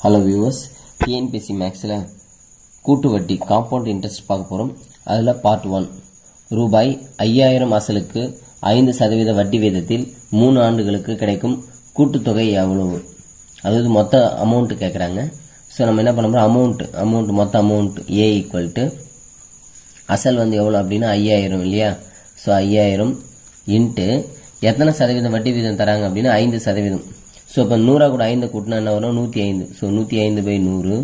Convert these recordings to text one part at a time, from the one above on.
Hello viewers, TNPSC மேக்ஸில் கூட்டு வட்டி காம்பவுண்ட் இன்ட்ரெஸ்ட் பார்க்க போகிறோம். அதில் பார்ட் 1 ரூபாய் 5000 அசலுக்கு 5% வட்டி வீதத்தில் 3 ஆண்டுகளுக்கு கிடைக்கும் கூட்டுத்தொகை எவ்வளவு, அதாவது மொத்த அமௌண்ட் கேட்குறாங்க. ஸோ நம்ம என்ன பண்ண போகிறோம், மொத்த அமௌண்ட் ஏ ஈக்குவல் டு அசல் வந்து எவ்வளோ அப்படின்னா 5000 இல்லையா. ஸோ 5000 இன்ட்டு எத்தனை சதவீதம் வட்டி வீதம் தராங்க அப்படின்னா 5%. ஸோ இப்போ 100 கூட 5 கூட்டினா என்ன வரும், 105. ஸோ 105/100.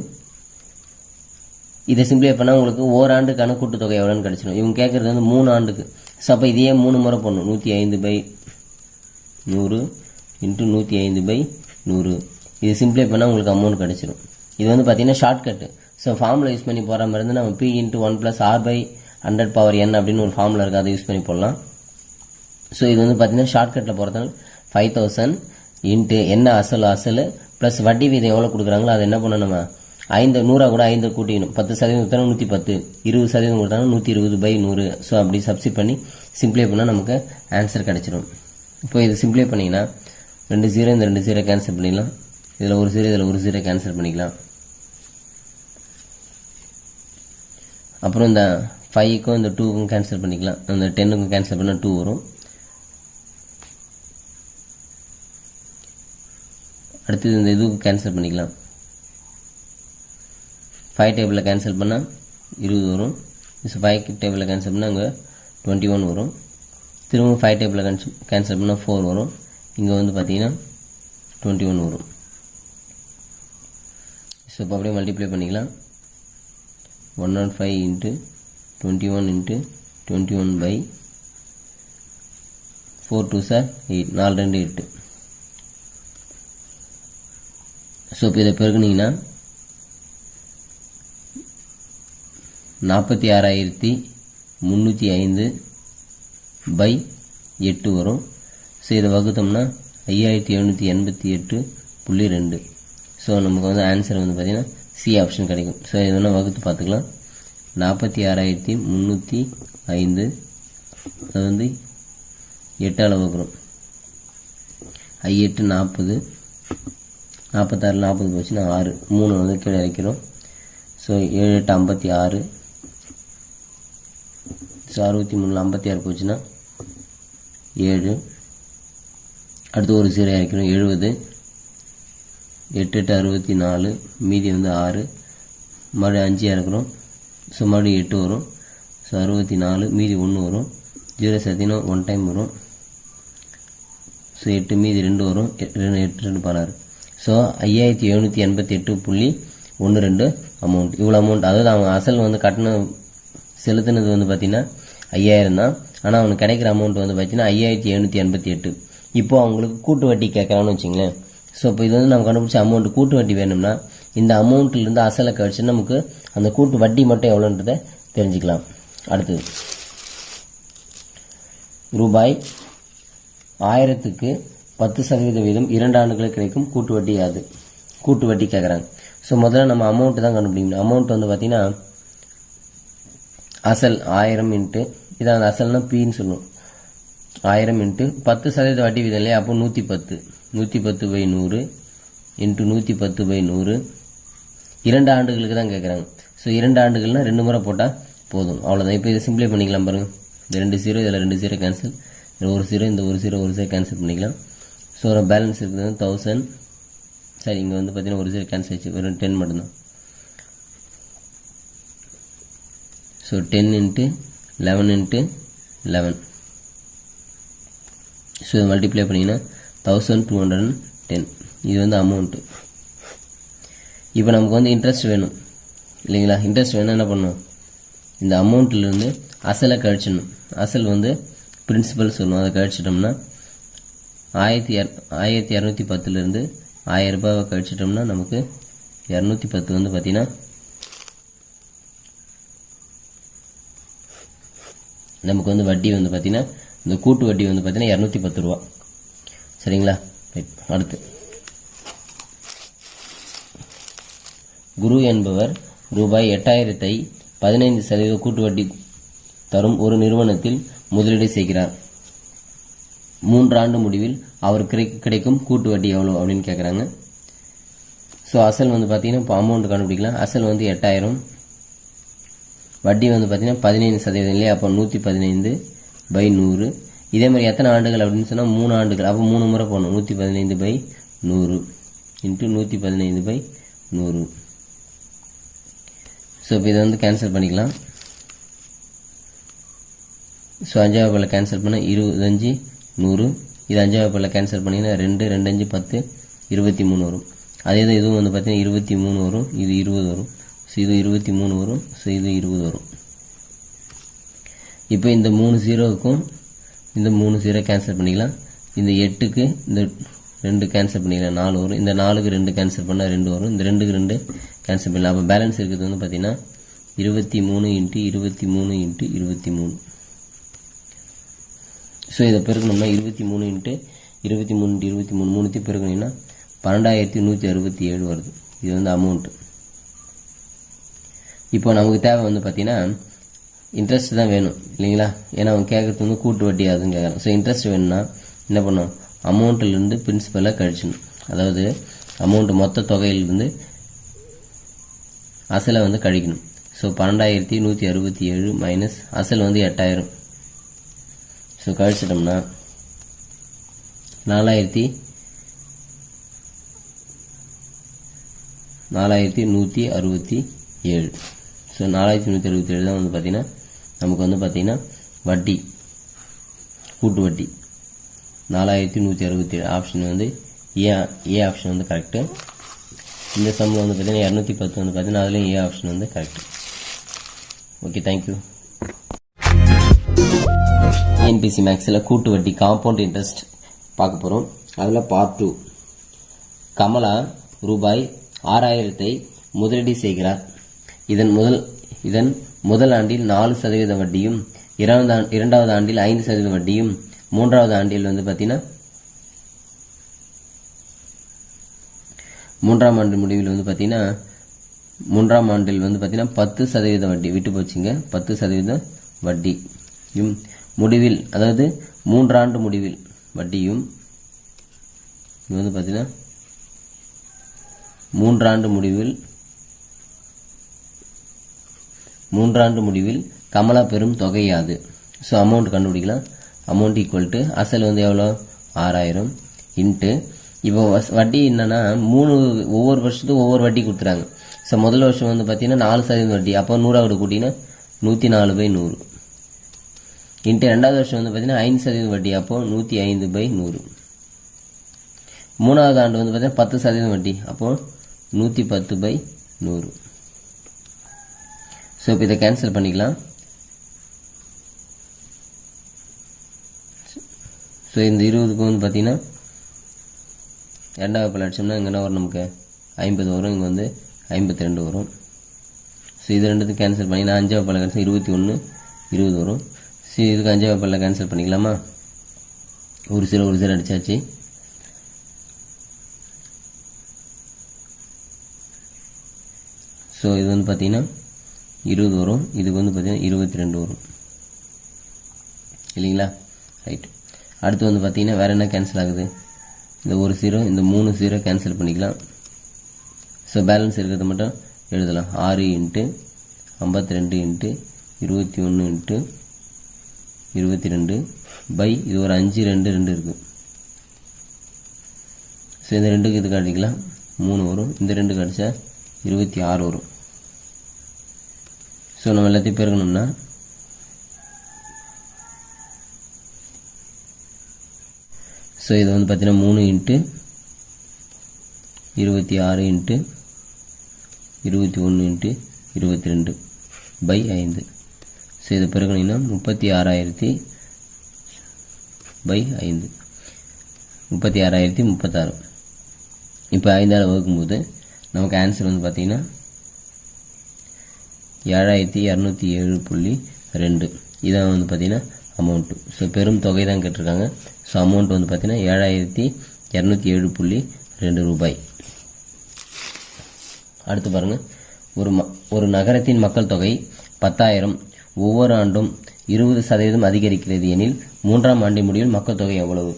இதை சிம்பிளை பண்ணால் உங்களுக்கு ஓராண்டுக்கான கூட்டுத்தொகை எவ்வளோன்னு கிடச்சிடும். இவங்க கேட்குறது வந்து 3 ஆண்டுக்கு. ஸோ அப்போ இதையே 3 முறை பண்ணணும். 105/100 இன்ட்டு 105/100. இது சிம்பிளை பண்ணால் உங்களுக்கு அமௌண்ட் கிடச்சிடும். இது வந்து பார்த்தீங்கன்னா ஷார்ட்கட்டு. ஸோ ஃபார்முலா யூஸ் பண்ணி போகிற மாதிரி இருந்து நம்ம P × 1 + R/100n அப்படின்னு ஒரு ஃபார்முலா இருக்குது, அதை யூஸ் பண்ணி போடலாம். ஸோ இது வந்து பார்த்தீங்கன்னா ஷார்ட்கட்டில் போகிறதுனால 5000 இன்ட்டு என்ன அசல் ப்ளஸ் வட்டி வீதம் எவ்வளோ கொடுக்குறாங்களோ அதை என்ன பண்ணணும், நம்ம 100 கூட 5 கூட்டிக்கணும். 10% கொடுத்தாலும் 110, 20% கொடுத்தாலும் 120/100. ஸோ அப்படி சப்ஸ்டிட் பண்ணி சிம்பிளை பண்ணால் நமக்கு ஆன்சர் கிடச்சிடும். இப்போ இது சிம்பிளை பண்ணிங்கன்னா 2 0 இந்த 2 0 கேன்சல் பண்ணிடலாம். இதில் ஒரு 0 இதில் ஒரு 0 கேன்சல் பண்ணிக்கலாம். அப்புறம் இந்த 5க்கும் இந்த 2க்கும் கேன்சல் பண்ணிக்கலாம். இந்த 10க்கும் கேன்சல் பண்ணால் 2 வரும். அடுத்தது இந்த இதுக்கு கேன்சல் பண்ணிக்கலாம். 5 டேபிளில் கேன்சல் பண்ணால் 20 வரும். 5 டேபிளில் கேன்சல் பண்ணால் அங்கே 21 வரும். திரும்ப 5 டேபிளில் கேன்சல் பண்ணால் 4 வரும். இங்கே வந்து பார்த்தீங்கன்னா 21 வரும். ஸோ இப்போ அப்படியே மல்டிப்ளை பண்ணிக்கலாம். 105 இன்ட்டு 21 இன்ட்டு 21/4 2 சார் 8, 4 2 8. ஸோ இப்போ இதை பெருக்குனிங்கன்னா 46,305/8 வரும். ஸோ இதை வகுத்தோம்னா 5788.2. ஸோ நமக்கு வந்து ஆன்சர் வந்து பார்த்திங்கன்னா சி ஆப்ஷன் கிடைக்கும். ஸோ இது வகுத்து பார்த்துக்கலாம். 46,305 அது வந்து 8ஆல் வகுக்கிறோம். 8 40, 46 40 போச்சுன்னா 6, 3 வந்து கீழே இறக்கிறோம். ஸோ 7 8 56. ஸோ 63 56 போச்சுன்னா 7. அடுத்து ஒரு 0 இறக்கிறோம். 70, 8 8 64, மீதி வந்து 6, மறுபடியும் 5 இறக்குறோம். ஸோ மறுபடியும் 8 வரும். ஸோ 64, மீதி 1 வரும். 0 சேர்த்தினா 1 டைம் வரும். ஸோ 8 மீதி 2 வரும். 8 2 16. So 5788.12 amount. இவ்வளோ அமௌண்ட், அதாவது அவங்க அசல் வந்து செலுத்தினது வந்து பார்த்தீங்கன்னா 5000 தான். ஆனால் அவனுக்கு கிடைக்கிற அமௌண்ட் வந்து பார்த்தீங்கன்னா 5788. இப்போ அவங்களுக்கு கூட்டு வட்டி கேட்குறான்னு வச்சுங்களேன். ஸோ இப்போ இது வந்து நம்ம கண்டுபிடிச்ச அமௌண்ட் கூட்டு வட்டி வேணும்னா இந்த அமௌண்ட்லேருந்து அசலை கழிச்சு நமக்கு அந்த கூட்டு வட்டி மட்டும் எவ்வளோன்றதை தெரிஞ்சுக்கலாம். அடுத்தது ரூபாய் 1000க்கு 10% வீதம் 2 ஆண்டுகளுக்கு கிடைக்கும் கூட்டு வட்டி யாது, கூட்டு வட்டி கேட்குறாங்க. ஸோ முதல்ல நம்ம அமௌண்ட்டு தான் கண்டுபிடிக்கணும். அமௌண்ட் வந்து பார்த்தீங்கன்னா அசல் 1000 இன்ட்டு இதான் அந்த அசல்னா பின்னு சொல்லுவோம். 1000 இன்ட்டு 10% வட்டி வீதம் இல்லையா, அப்போ 110, 110/100 இன்ட்டு 110/100. 2 ஆண்டுகளுக்கு தான் கேட்குறாங்க. ஸோ 2 ஆண்டுகள்னால் 2 முறை போட்டால் போதும், அவ்வளோதான். இப்போ இதை சிம்பிளை பண்ணிக்கலாம் பாருங்கள். இந்த 2 0 இதில் 2 0 கேன்சல், இதில் ஒரு 0 இந்த ஒரு 0 கேன்சல் பண்ணிக்கலாம். ஸோ ஒரு பேலன்ஸ் இருக்குது 1000. சரி, இங்கே வந்து பார்த்தீங்கன்னா ஒரு 0 கேன்சல் ஆச்சு, வெறும் 10 மட்டும்தான். So 10 into 11 into 11. ஸோ இது மல்டிப்ளை பண்ணிங்கன்னா 1210. இது வந்து அமௌண்ட்டு. இப்போ நமக்கு வந்து இன்ட்ரெஸ்ட் வேணும் இல்லைங்களா. இன்ட்ரெஸ்ட் வேணும் என்ன பண்ணணும், இந்த அமௌண்ட்லேருந்து அசலை கழிச்சிடணும். அசல் வந்து பிரின்சிபல் சொல்லணும். அதை கழிச்சிட்டோம்னா 1210லேருந்து 1000 ரூபாவை கழிச்சிட்டோம்னா நமக்கு 210 வந்து பார்த்தீங்கன்னா நமக்கு வந்து வட்டி வந்து பார்த்தீங்கன்னா இந்த கூட்டு வட்டி வந்து பார்த்தீங்கன்னா 210 ரூபா. சரிங்களா. அடுத்து குரு என்பவர் ரூபாய் 8000ஐ 15% கூட்டு வட்டி தரும் ஒரு நிறுவனத்தில் முதலீடு செய்கிறார். 3 ஆண்டு முடிவில் அவர் கிடைக்கும் கூட்டு வட்டி எவ்வளோ அப்படின்னு கேட்குறாங்க. ஸோ ஸோ அசல் வந்து பார்த்தீங்கன்னா இப்போ அமௌண்ட் கண்டுபிடிக்கலாம். அசல் வந்து 8000, வட்டி வந்து பார்த்தீங்கன்னா 15% இல்லையா, அப்போ 115/100. இதே மாதிரி எத்தனை ஆண்டுகள் அப்படின்னு சொன்னால் 3 ஆண்டுகள், அப்போ 3 முறை போடணும். 115/100 இன்ட்டு 115/100. ஸோ இப்போ இதை வந்து கேன்சல் பண்ணிக்கலாம். ஸோ 5வது பல்ல கேன்சல் பண்ண 25 100. இது 5வது பல்ல கேன்சல் பண்ணிங்கன்னா 2 2 5 10 23 வரும். அதே தான் இதுவும் வந்து பார்த்தீங்கன்னா 23 வரும், இது 20 வரும். ஸோ இது 23 வரும், ஸோ இது 20 வரும். இப்போ இந்த 3 0க்கும் இந்த 3 0 கேன்சல் பண்ணிக்கலாம். இந்த 8க்கு இந்த 2 கேன்சல் பண்ணிக்கலாம், 4 வரும். இந்த 4க்கு 2 கேன்சல் பண்ணால் 2 வரும். இந்த 2க்கு 2 கேன்சல் பண்ணலாம். அப்போ பேலன்ஸ் இருக்கிறது வந்து பார்த்தீங்கன்னா 23 × 23 × 23. ஸோ இதை பெருக்கணும்னா 23 × 23 × 23 மூணுத்தையும் பெருக்கணும்னா 12167 வருது. இது வந்து அமௌண்ட்டு. இப்போ நமக்கு தேவை வந்து பார்த்தீங்கன்னா இன்ட்ரெஸ்ட் தான் வேணும் இல்லைங்களா, ஏன்னா அவங்க கேட்கறது வந்து கூட்டு வட்டி அதுன்னு கேட்குறாங்க. ஸோ இன்ட்ரெஸ்ட் வேணும்னா என்ன பண்ணணும், அமௌண்ட்டிலேருந்து பிரின்சிபலாக கழிச்சிடணும். அதாவது அமௌண்ட்டு மொத்த தொகையிலிருந்து அசலை வந்து கழிக்கணும். ஸோ 12167 மைனஸ் அசல் வந்து 8000. ஸோ கழிச்சிட்டோம்னா 4167. ஸோ 4167 தான் வந்து பார்த்தீங்கன்னா நமக்கு வந்து பார்த்தீங்கன்னா வட்டி, கூட்டு வட்டி 4167. ஆப்ஷன் வந்து ஏ ஆப்ஷன் வந்து கரெக்டு. இந்த சம்மில் வந்து பார்த்தீங்கன்னா 210 வந்து பார்த்தீங்கன்னா அதுலேயும் ஏ ஆப்ஷன் வந்து கரெக்டு. Okay, thank you. டிஎன்பிஎஸ்சி மேக்ஸில் கூட்டு வட்டி காம்பவுண்ட் இன்ட்ரெஸ்ட் பார்க்க போகிறோம். அதில் பார்ட் 2. கமலா ரூபாய் 6000 முதலீடு செய்கிறார். இதன் முதல் ஆண்டில் 4% வட்டியும், இரண்டாவது ஆண்டில் 5% வட்டியும், மூன்றாவது ஆண்டில் வந்து பார்த்தீங்கன்னா மூன்றாம் ஆண்டு முடிவில் வந்து பார்த்தீங்கன்னா 10% வட்டி விட்டு போச்சுங்க. 10% வட்டியும் முடிவில், அதாவது 3 ஆண்டு முடிவில் வட்டியும், இது வந்து பார்த்தீங்கன்னா 3 ஆண்டு முடிவில் கமலா பெறும் தொகை யாது? ஸோ அமௌண்ட் கண்டுபிடிக்கலாம். அமௌண்ட் ஈக்குவல் டு அசல் வந்து எவ்வளோ 6000 இன்ட்டு இப்போ வட்டி என்னன்னா ஒவ்வொரு வருஷத்துக்கும் ஒவ்வொரு வட்டி கொடுத்துறாங்க. ஸோ முதல் வருஷம் வந்து பார்த்தீங்கன்னா 4% வட்டி, அப்போ 100 கூட்டினா 104/100 இன்ட்டு ரெண்டாவது வருஷம் வந்து பார்த்தீங்கன்னா 5% வட்டி, அப்போ 105/100. மூணாவது ஆண்டு வந்து பார்த்தீங்கன்னா 10% வட்டி, அப்போ 110/100. ஸோ இப்போ இதை கேன்சல் பண்ணிக்கலாம். ஸோ இந்த 20க்கு வந்து பார்த்தீங்கன்னா 2வது பல்ல அடிச்சோம்னா இங்கே என்ன வரும், நமக்கு 50 வரும், இங்கே வந்து 52 வரும். ஸோ இது ரெண்டுத்துக்கு கேன்சல் பண்ணி நான் 5வது பல்ல கேன்சல் 21 20 வரும். ஸோ இதுக்கு 5வது பல்ல கேன்சல் பண்ணிக்கலாமா? ஒரு சில அடிச்சாச்சு. ஸோ இது வந்து பார்த்தீங்கன்னா 20 வரும், இதுக்கு வந்து பார்த்தீங்கன்னா 22 வரும் இல்லைங்களா? ரைட். அடுத்து வந்து பார்த்தீங்கன்னா வேறு என்ன கேன்சல் ஆகுது, இந்த ஒரு 0 இந்த 3 0 கேன்சல் பண்ணிக்கலாம். ஸோ பேலன்ஸ் இருக்கிறத மட்டும் எழுதலாம். 6 × 52 × 21 × 22 பை இது ஒரு 5 2 2 இருக்குது. ஸோ இந்த 2க்கு இதுக்கு அடிக்கலாம் 3 வரும், இந்த 2க்கு அடித்தா 26 வரும். ஸோ நம்ம எல்லாத்தையும் பெருக்கணும்னா ஸோ இது வந்து பார்த்தீங்கன்னா 3 × 26 × 21 × 22 பை 5. ஸோ இதை பெருக்கணும்னா 36,000/5 36,036. இப்போ 5ஆல் வகுக்கும்போது நமக்கு ஆன்சர் வந்து பார்த்தீங்கன்னா 7207.2. இதான் வந்து பார்த்தீங்கன்னா அமௌண்ட்டு. ஸோ பெரும் தொகை தான் கேட்டிருக்காங்க. ஸோ அமௌண்ட் வந்து பார்த்தீங்கன்னா 7207.2 ரூபாய். அடுத்து பாருங்கள், ஒரு நகரத்தின் மக்கள் தொகை 10,000 ஒவ்வொரு ஆண்டும் 20% அதிகரிக்கிறது எனில் 3ஆம் ஆண்டின் முடிவில் மக்கள் தொகை எவ்வளவு?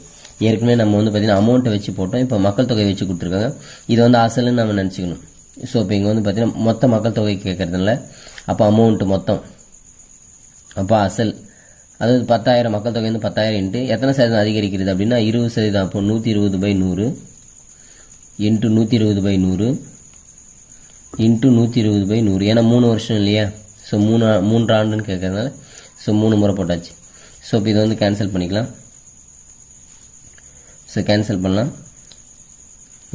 ஏற்கனவே நம்ம வந்து பார்த்தீங்கன்னா அமௌண்ட்டை வச்சு போட்டோம். இப்போ மக்கள் தொகை வச்சு கொடுத்துருக்காங்க. இது வந்து அசலுன்னு நம்ம நினச்சிக்கணும். ஸோ இப்போ இங்கே வந்து பார்த்தீங்கன்னா மொத்த மக்கள் தொகை கேட்கறதுனால அப்போ அமௌண்ட்டு மொத்தம், அப்போ அசல், அதாவது 10,000 மக்கள் தொகை வந்து 10,000 இன்ட்டு எத்தனை சதவீதம் அதிகரிக்கிறது அப்படின்னா 20%. அப்போ 120/100 இன்ட்டு 120/100 இன்ட்டு 120/100. ஏன்னா 3 வருஷம் இல்லையா, ஸோ 3 ஆண்டுன்னு கேட்கறதுனால ஸோ 3 முறை போட்டாச்சு. ஸோ இப்போ இதை வந்து கேன்சல் பண்ணிக்கலாம். ஸோ கேன்சல் பண்ணலாம்.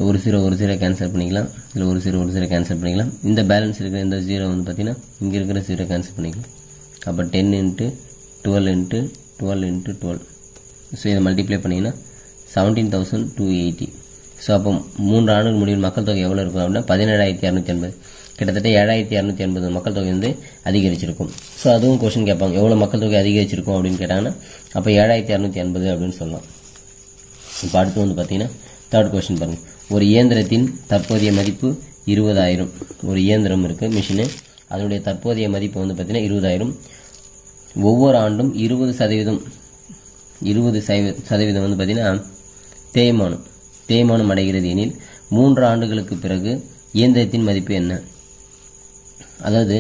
ஒரு ஜீரோ கேன்சல் பண்ணிக்கலாம். இதில் ஒரு ஜீரோ கேன்சல் பண்ணிக்கலாம். இந்த பேலன்ஸ் இருக்கிற இந்த ஜீரோ வந்து பார்த்தீங்கன்னா இங்கே இருக்கிற ஜீரோ கேன்சல் பண்ணிக்கலாம். அப்போ 10 இன்ட்டு 12 இன்ட்டு 12 இன்ட்டு 12. ஸோ இதை மல்டிப்ளை பண்ணிங்கன்னா 17,280. ஸோ அப்போ 3 ஆண்டுகள் முடிவில் மக்கள் தொகை எவ்வளோ இருக்கும் அப்படின்னா 17,280. கிட்டத்தட்ட 7,280 மக்கள் தொகை வந்து அதிகரிச்சிருக்கும். ஸோ அதுவும் கொஸ்டின் கேட்பாங்க, எவ்வளோ மக்கள் தொகை அதிகரிச்சிருக்கும் அப்படின்னு கேட்டாங்கன்னா அப்போ 7,280 அப்படின்னு சொல்லலாம். இப்போ அடுத்து வந்து பார்த்தீங்கன்னா தேர்ட் கொஸ்டின் பாருங்கள். ஒரு இயந்திரத்தின் தற்போதைய மதிப்பு 20,000. ஒரு இயந்திரம் இருக்குது, மிஷினு, அதனுடைய தற்போதைய மதிப்பு வந்து பார்த்தீங்கன்னா 20,000. ஒவ்வொரு ஆண்டும் 20% வந்து பார்த்தீங்கன்னா தேய்மானம் அடைகிறது எனில் 3 ஆண்டுகளுக்கு பிறகு இயந்திரத்தின் மதிப்பு என்ன? அதாவது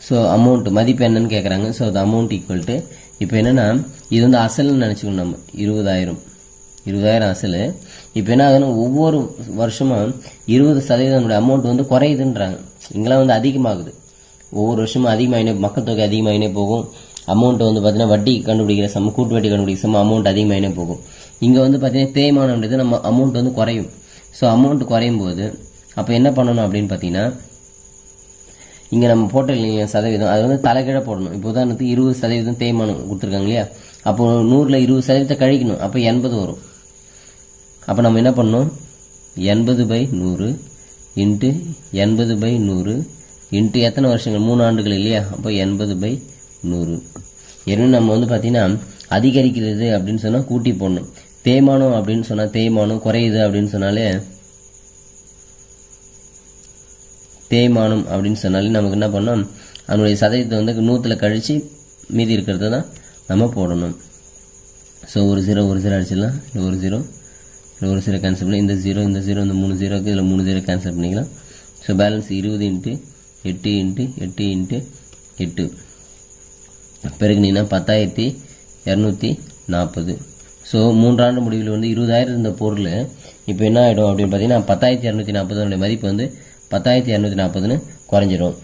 ஸோ அமௌண்ட் மதிப்பு என்னன்னு கேட்குறாங்க. ஸோ அது அமௌண்ட் ஈக்குவல் டு, இப்போ என்னென்னா இது வந்து அசல்னு நினச்சிக்கணும் நம்ம. 20,000 அசல். இப்போ என்ன ஆகணும், ஒவ்வொரு வருஷமும் 20% அமௌண்ட் வந்து குறையுதுன்றாங்க. இங்கெல்லாம் வந்து அதிகமாகுது. ஒவ்வொரு வருஷமும் அதிகமாகினே, மக்கள் தொகை அதிகமாகினே போகும். அமௌண்ட் வந்து பார்த்தீங்கன்னா வட்டி கண்டுபிடிக்கிற கூட்டு வட்டி கண்டுபிடிக்கிற அமௌண்ட் அதிகமாகினே போகும். இங்கே வந்து பார்த்தீங்கன்னா தேய்மானம்ன்றது நம்ம அமௌண்ட் வந்து குறையும். ஸோ அமௌண்ட் குறையும் போது அப்போ என்ன பண்ணணும் அப்படின்னு பார்த்தீங்கன்னா, இங்கே நம்ம போட்ட இல்லைங்க சதவீதம், அது வந்து தலைகீழ போடணும். இப்போ உதாரணத்துக்கு 20% தேய்மானம் கொடுத்துருக்காங்க இல்லையா, அப்போ 100ல் 20% கழிக்கணும். அப்போ 80 வரும். அப்போ நம்ம என்ன பண்ணணும், 80/100 இன்ட்டு 80/100 இன்ட்டு எத்தனை வருஷங்கள், 3 ஆண்டுகள் இல்லையா, அப்போ 80/100. ஏன்னா நம்ம வந்து பார்த்தீங்கன்னா அதிகரிக்கிறது அப்படின்னு சொன்னால் கூட்டி போடணும். தேய்மானம் அப்படின்னு சொன்னால் தேய்மானம், குறையுது அப்படின்னு சொன்னாலே தேய்மானம் அப்படின்னு சொன்னாலே நமக்கு என்ன பண்ணோம், அதனுடைய சதவீதத்தை வந்து 100ல் கழித்து மீதி இருக்கிறத தான் நம்ம போடணும். ஸோ ஒரு ஜீரோ அடிச்சிடலாம். இல்லை ஒரு ஜீரோ கேன்சல் பண்ணி இந்த 0 இந்த 3 ஜீரோக்கு இதில் 3 ஜீரோ கேன்சல் பண்ணிக்கலாம். So balance 20 into 8 into 8 into 8 பெருகுனீங்கன்னா 10,240. So 3 ஆண்டு முடிவில் வந்து 20,000 இருந்த பொருள் இப்போ என்ன ஆகிடும் அப்படின்னு பார்த்தீங்கன்னா 10,240 மதிப்பு வந்து 10,240ன்னு குறைஞ்சிரும்.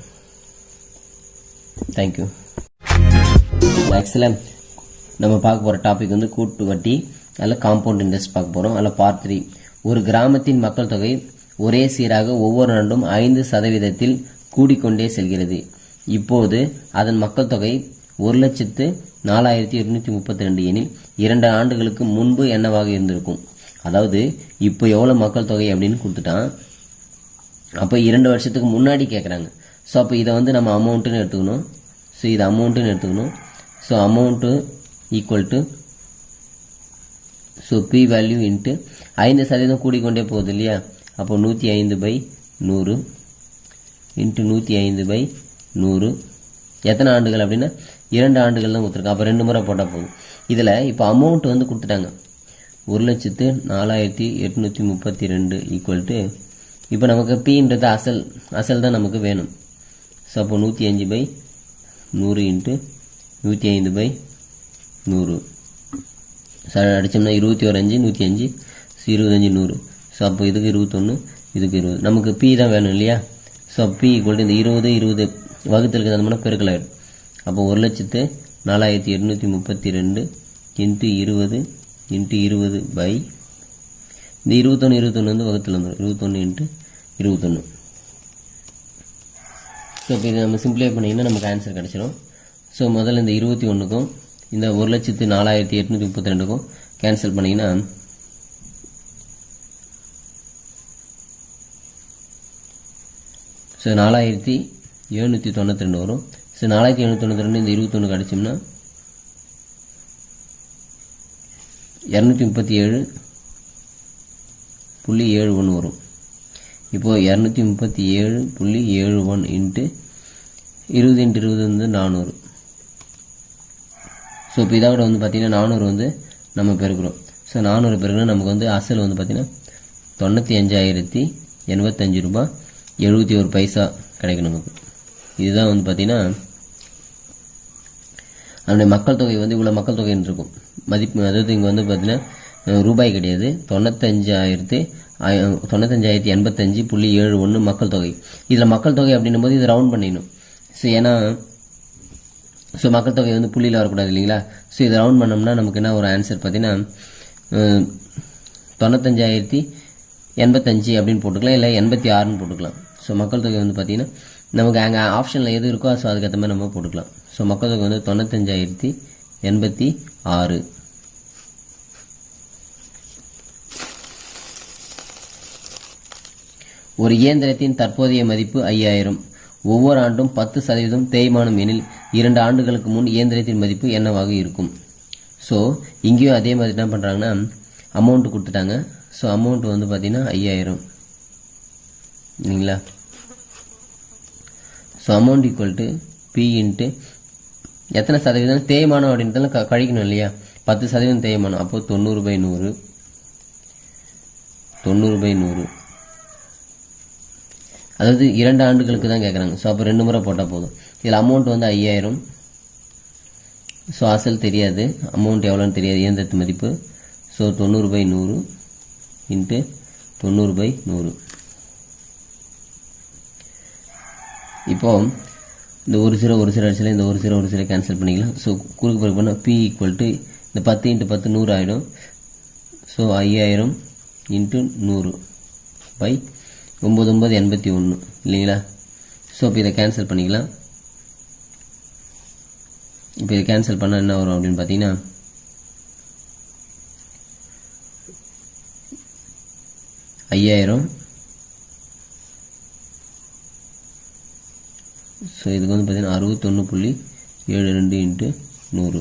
தேங்க்யூ. நெக்ஸ்ட்டில் நம்ம பார்க்க போகிற டாபிக் வந்து கூட்டு வட்டி, அதில் காம்பவுண்ட் இன்ட்ரெஸ்ட் பார்க்க போகிறோம். அதில் பார்ட் 3. ஒரு கிராமத்தின் மக்கள் தொகை ஒரே சீராக ஒவ்வொரு ஆண்டும் 5% கூடிக்கொண்டே செல்கிறது. இப்போது அதன் மக்கள் தொகை 1,04,232 எனில் 2 ஆண்டுகளுக்கு முன்பு என்னவாக இருந்திருக்கும்? அதாவது இப்போ எவ்வளோ மக்கள் தொகை அப்படின்னு கொடுத்துட்டான். அப்போ 2 வருஷத்துக்கு முன்னாடி கேட்குறாங்க. ஸோ அப்போ இதை வந்து நம்ம அமௌண்ட்டுன்னு எடுத்துக்கணும். ஸோ இது அமௌண்ட்டுன்னு எடுத்துக்கணும். So amount equal to, so P value into 5% கூடிக்கொண்டே போகுது இல்லையா, அப்போ 105/100 இன்ட்டு 105/100 எத்தனை ஆண்டுகள் அப்படின்னா 2 ஆண்டுகள் தான் கொடுத்துருக்காங்க. அப்போ 2 முறை போட்டால் போதும். இதில் இப்போ அமௌண்ட் வந்து கொடுத்துட்டாங்க 1,04,832 ஈக்குவல் டு, இப்போ நமக்கு பின்றது அசல் தான் நமக்கு வேணும். ஸோ அப்போ 105/100 இன்ட்டு 105/100 அடித்தோம்னா 21 105 25 100. ஸோ அப்போ இதுக்கு 21 இதுக்கு 20. நமக்கு பி தான் வேணும் இல்லையா. ஸோ பி ஈக்குவல் டு இந்த 20 வகுத்தலுக்கு தந்தோம்னா பெருக்கலாயிடும். அப்போ 1,04,832 இன்ட்டு 20 இன்ட்டு 20 பை இந்த 21 வந்து வகுத்தில் வந்துடும் 21 இன்ட்டு 21. ஸோ இப்போ இதை நம்ம சிம்பிளை பண்ணிங்கன்னா நமக்கு ஆன்சர் கிடச்சிடும். ஸோ முதல்ல இந்த 21க்கும் இந்த 1,04,832க்கும் கேன்சல் பண்ணிங்கன்னா ஸோ 4,792 வரும். ஸோ 4,792 இந்த 21 கிடச்சோம்னா 237.71 வரும். இப்போது 237.71 இன்ட்டு 20 இன்ட்டு 20 வந்து 400. ஸோ இப்போ இதோட வந்து பார்த்தீங்கன்னா 400 வந்து நம்ம பெருக்கிறோம். ஸோ 400 பெருக்குனா நமக்கு வந்து அசல் வந்து பார்த்தீங்கன்னா 95,085 ரூபாய் 71 பைசா கிடைக்கும் நமக்கு. இதுதான் வந்து பார்த்தீங்கன்னா அதனுடைய மக்கள் தொகை வந்து இவ்வளோ மக்கள் தொகைன்னு இருக்கும் மதிப்பு. அதாவது இங்கே வந்து பார்த்தீங்கன்னா ரூபாய் கிடையாது, 95,085.71 மக்கள் தொகை. இதில் மக்கள் தொகை அப்படின்னும் போது இதை ரவுண்ட் பண்ணிடணும். ஸோ ஏன்னா மக்கள் தொகை வந்து புள்ளியில் வரக்கூடாது இல்லைங்களா. ஸோ இதை ரவுண்ட் பண்ணோம்னா நமக்கு என்ன ஒரு ஆன்சர் பார்த்தீங்கன்னா 95,085 அப்படின்னு போட்டுக்கலாம், இல்லை 86ன்னு போட்டுக்கலாம். ஸோ மக்கள் தொகை வந்து பார்த்தீங்கன்னா நமக்கு அங்கே ஆப்ஷனில் எது இருக்கோ ஸோ அதுக்கேற்ற மாதிரி நம்ம போட்டுக்கலாம். ஸோ மக்கள் தொகை வந்து 95,086. ஒரு இயந்திரத்தின் தற்போதைய மதிப்பு 5,000. ஒவ்வொரு ஆண்டும் 10% தேய்மானம் எனில் 2 ஆண்டுகளுக்கு முன் இயந்திரத்தின் மதிப்பு என்னவாக இருக்கும்? ஸோ இங்கேயும் அதே மாதிரி என்ன பண்ணுறாங்கன்னா அமௌண்ட் கொடுத்துட்டாங்க. ஸோ அமௌண்ட் வந்து பார்த்தீங்கன்னா 5,000 இல்லைங்களா. So amount equal to be into எத்தனை சதவீதம் தேய்மானம் அப்படின்றதுல கழிக்கணும் இல்லையா. 10% தேய்மானம், அப்போது 90/100. 90/100 அதாவது 2 ஆண்டுகளுக்கு தான் கேட்குறாங்க. ஸோ அப்போ 2 முறை போட்டால் போதும். இதில் அமௌண்ட் வந்து 5,000. ஸோ அசல் தெரியாது, அமௌண்ட் எவ்வளோன்னு தெரியாது, இயந்திரத்து மதிப்பு. So 90/100 into 90/100. இப்போ இந்த ஒரு சில அடிச்சல இந்த ஒரு சில கேன்சல் பண்ணிக்கலாம். ஸோ குறுக்கு பிறகு பண்ணால் பி ஈக்குவல் டு இந்த 10 × 10 100 ஆகிடும். ஸோ 5,000 × 100/9981 இல்லைங்களா. ஸோ இப்போ இதை கேன்சல் பண்ணிக்கலாம். இப்போ இதை கேன்சல் பண்ணால் என்ன வரும் அப்படின்னு பார்த்தீங்கன்னா 5,000. ஸோ இதுக்கு வந்து பார்த்தீங்கன்னா 61.72 × 100.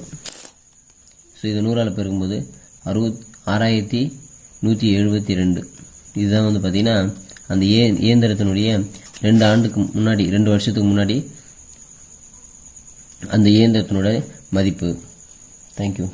ஸோ இது 100ஆல் பெருக்கும்போது 6,172. இதுதான் வந்து பார்த்தீங்கன்னா அந்த இயந்திரத்தினுடைய 2 ஆண்டுக்கு முன்னாடி 2 வருஷத்துக்கு முன்னாடி அந்த இயந்திரத்தினுடைய மதிப்பு. தேங்க்யூ.